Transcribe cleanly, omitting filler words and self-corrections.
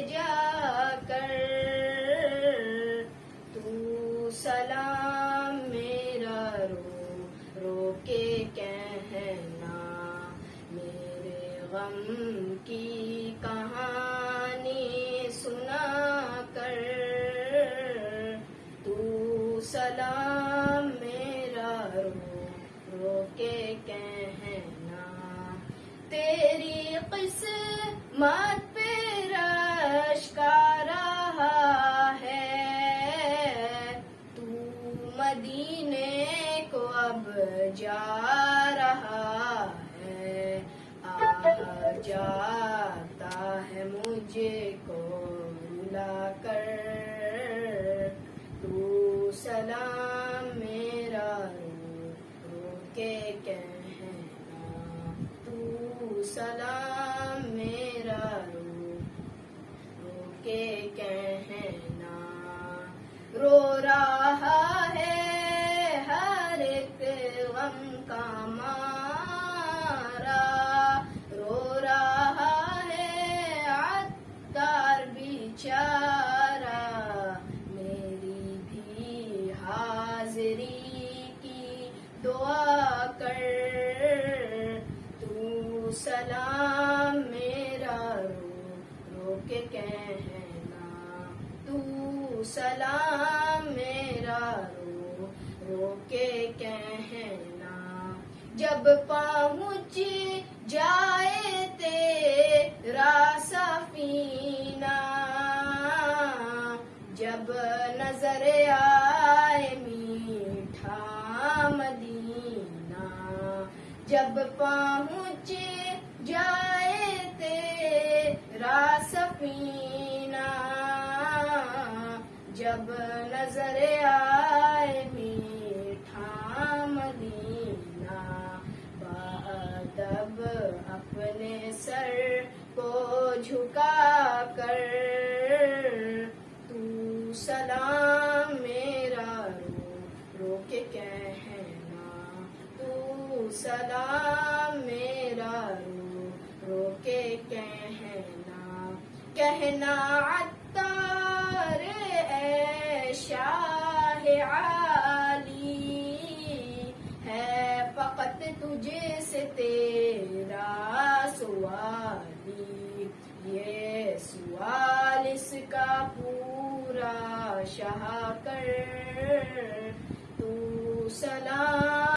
جا کر تو سلام میرا رو رو کے کہنا، میرے غم کی کہانی سنا کر تو سلام میرا رو رو کے کہنا، تیری قسمت پہ رشک آ رہا ہے، تو مدینے کو اب جا رہا ہے، آہ جاتا ہے مجھ کو رلا کر تو سلام میرا رو رو کے کہنا، تو سلام میرا رو رو کے کہنا، رو رہا ہے ہر ایک غم کا مارا، رو رہا ہے عطار بیچارہ، میری بھی حاضری کی دعا کر تو سلام میرا رو رو کے کہنا، تو سلام میرا رو رو کے کہنا، جب پہنچ جائے تیرا سفینہ، جب نظر آئے میٹھا مدینہ، جب پہنچ جائے تیرا سفینہ، جب نظر آئے میٹھا مدینہ، بادب اپنے سر کو جھکا کر تو سلام میرا رو رو کے کہنا، تو سلام میرا رو رو کے کہنا، کہنا عطار اے شاہ عالی، ہے فقط تجھ سے تیرا سوالی، یہ سوال اس کا پورا شاہ کر تو سلام